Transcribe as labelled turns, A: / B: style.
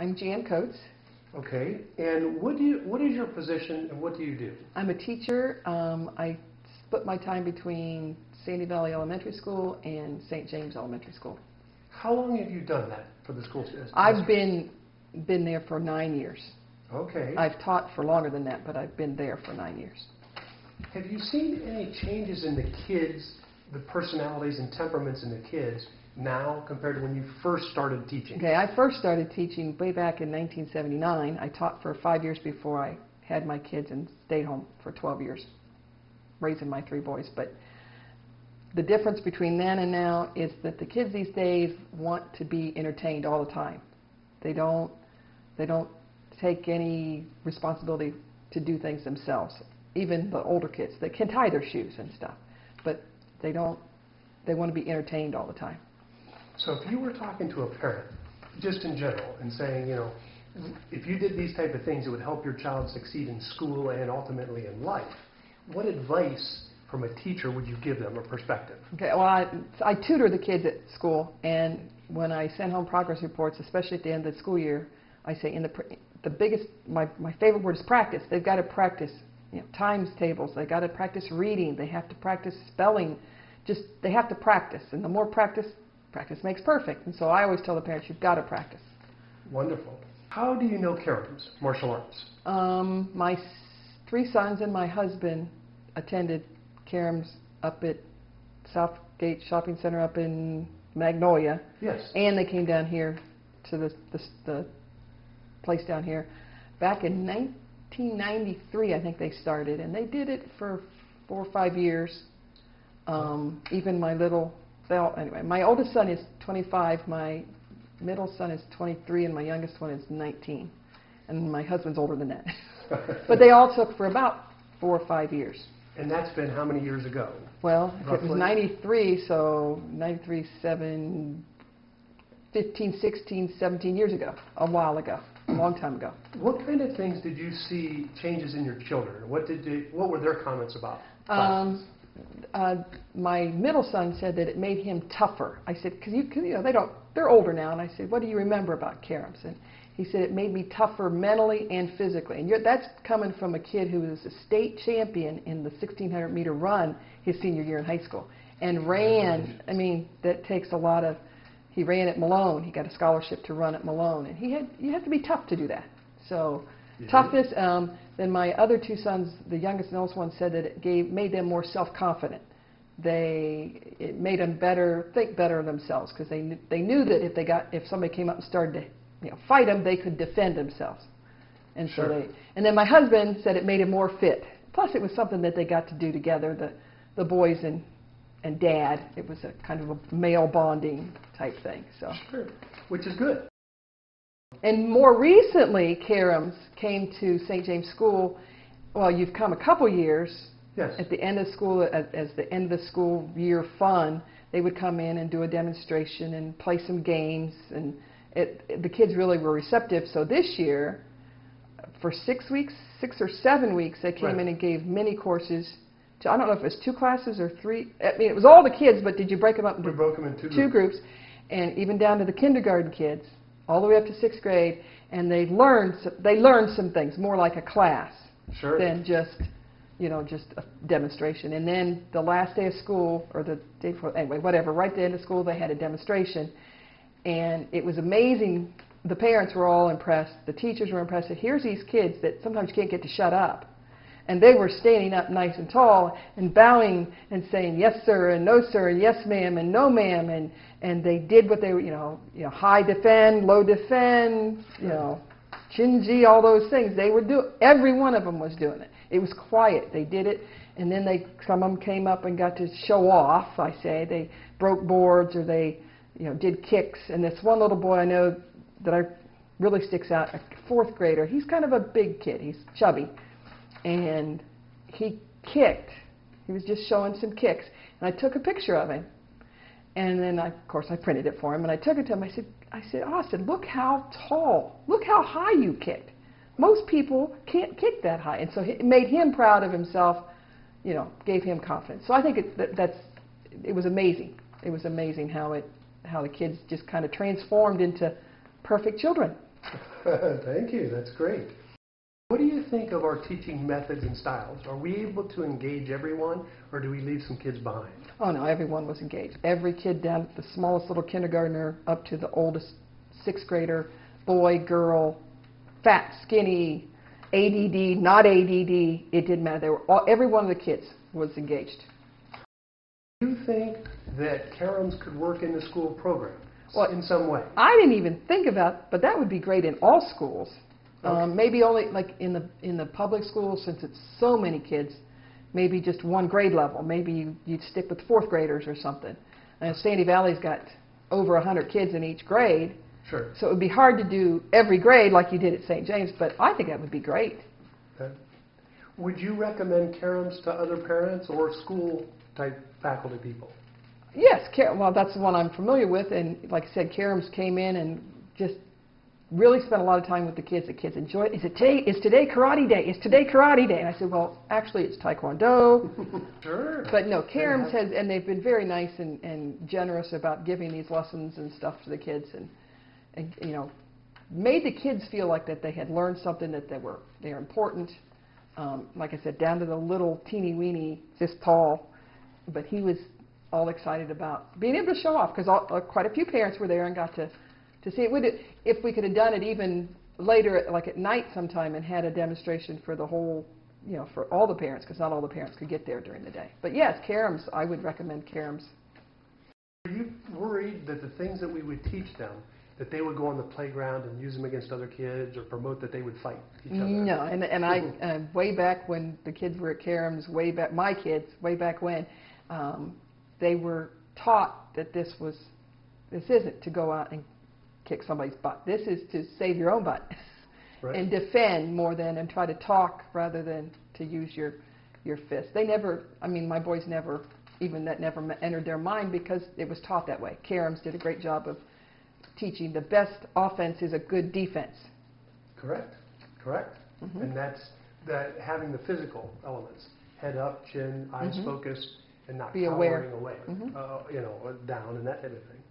A: I'm Jan Coates.
B: Okay, and what is your position and what do you do?
A: I'm a teacher. I split my time between Sandy Valley Elementary School and St. James Elementary School.
B: How long have you done that for the school?
A: I've been there for 9 years.
B: Okay.
A: I've taught for longer than that, but I've been there for 9 years.
B: Have you seen any changes in the kids, the personalities and temperaments in the kids now compared to when you first started teaching?
A: Okay, I first started teaching way back in 1979. I taught for 5 years before I had my kids and stayed home for 12 years, raising my 3 boys. But the difference between then and now is that the kids these days want to be entertained all the time. They don't take any responsibility to do things themselves. Even the older kids, they can tie their shoes and stuff, but they want to be entertained all the time.
B: So if you were talking to a parent, just in general, and saying, you know, if you did these type of things, it would help your child succeed in school and ultimately in life, what advice from a teacher would you give them, or perspective? Okay,
A: well, I tutor the kids at school, and when I send home progress reports, especially at the end of the school year, I say my favorite word is practice. They've got to practice, times tables. They've got to practice reading. They have to practice spelling. They have to practice, and the more practice makes perfect. And so I always tell the parents, you've got to practice.
B: Wonderful. How do you know Karam's martial arts?
A: My 3 sons and my husband attended Karam's up at Southgate Shopping Center up in Magnolia.
B: Yes.
A: And they came down here to the place down here back in 1993. I think they started, and they did it for 4 or 5 years. Even my little, well, anyway, my oldest son is 25, my middle son is 23, and my youngest one is 19. And my husband's older than that. But they all took for about 4 or 5 years.
B: And that's been how many years ago?
A: Well, if it was 93, so 93, 15, 16, 17 years ago, a while ago, a long time ago.
B: What kind of things did you see changes in your children? What were their comments about?
A: My middle son said that it made him tougher. I said, because they're older now, and I said, what do you remember about Karam's? And he said it made me tougher mentally and physically. And that's coming from a kid who was a state champion in the 1,600 meter run his senior year in high school, and ran. I mean, that takes a lot of. He ran at Malone. He got a scholarship to run at Malone, and you have to be tough to do that. So toughness. Then my other 2 sons, the youngest and oldest one, said that it made them more self-confident. It made them think better of themselves, because they knew that if somebody came up and started to fight them, they could defend themselves. And
B: sure.
A: So and then my husband said it made him more fit. Plus, it was something that they got to do together, the boys and Dad. It was a kind of a male bonding type thing. So
B: sure, which is good.
A: And more recently, Karam's came to St. James School. Well, you've come a couple years.
B: Yes.
A: At the end of school, as the end of the school year fun, they would come in and do a demonstration and play some games, and the kids really were receptive. So this year, for 6 or 7 weeks, they came in and gave mini courses. I don't know if it was 2 classes or 3. I mean, it was all the kids, but did you break them up into
B: we broke them in
A: 2 groups? And even down to the kindergarten kids, all the way up to 6th grade, and they learned some things, more like a class than just a demonstration. And then the last day of school, or the day before, anyway, whatever, right at the end of school, they had a demonstration, and it was amazing. The parents were all impressed. The teachers were impressed. Here's these kids that sometimes you can't get to shut up. And they were standing up nice and tall and bowing and saying, yes, sir, and no, sir, and yes, ma'am, and no, ma'am. And they did what they were, high defend, low defend, chin-ji, all those things. They were every one of them was doing it. It was quiet. They did it. And then some of them came up and got to show off, I say. They broke boards, or they, did kicks. And this one little boy I know that really sticks out, a 4th grader. He's kind of a big kid. He's chubby. And he kicked. He was just showing some kicks. And I took a picture of him. And then, of course, I printed it for him. And I took it to him. I said, Austin, look how tall. Look how high you kicked. Most people can't kick that high. And so it made him proud of himself, gave him confidence. So I think it was amazing. It was amazing how the kids just kind of transformed into perfect children.
B: Thank you. That's great. What do you think of our teaching methods and styles? Are we able to engage everyone, or do we leave some kids behind?
A: Oh, no, everyone was engaged. Every kid down at the smallest little kindergartner up to the oldest sixth grader, boy, girl, fat, skinny, ADD, not ADD, it didn't matter. They were every one of the kids was engaged.
B: Do you think that Karems could work in the school program in some way?
A: I didn't even think about, but that would be great in all schools. Okay. Maybe only like in the public schools, since it's so many kids, maybe just one grade level. Maybe you'd stick with fourth graders or something. And Sandy Valley's got over 100 kids in each grade.
B: Sure.
A: So it would be hard to do every grade like you did at St. James, but I think that would be great.
B: Okay. Would you recommend Karems to other parents or school-type faculty people?
A: Yes, well, that's the one I'm familiar with, and like I said, Karems came in and just really spent a lot of time with the kids. The kids enjoyed it. Is today karate day? Is today karate day? And I said, well, actually, it's taekwondo.
B: Sure.
A: But no, Karems has, and they've been very nice and generous about giving these lessons and stuff to the kids, and you know, made the kids feel like that they had learned something, that they're important. Like I said, down to the little teeny weeny, this tall, but he was all excited about being able to show off, because quite a few parents were there and got to see it. If we could have done it even later, like at night sometime, and had a demonstration for the whole, you know, for all the parents, because not all the parents could get there during the day. But yes, Karems, I would recommend Karems.
B: Are you worried that the things that we would teach them, that they would go on the playground and use them against other kids, or promote that they would fight each other?
A: No, and I way back when the kids were at Karems, my kids, way back when, they were taught that this isn't to go out and kick somebody's butt. This is to save your own butt. Right. And defend more than, and try to talk rather than to use your fist. They never, I mean, my boys never, even that never entered their mind, because it was taught that way. Karems did a great job of teaching the best offense is a good defense.
B: Correct. Mm-hmm. And that's having the physical elements, head up, chin, eyes mm-hmm. focused, and not
A: be
B: powering
A: aware.
B: Away, mm-hmm. You know, down and that type of thing.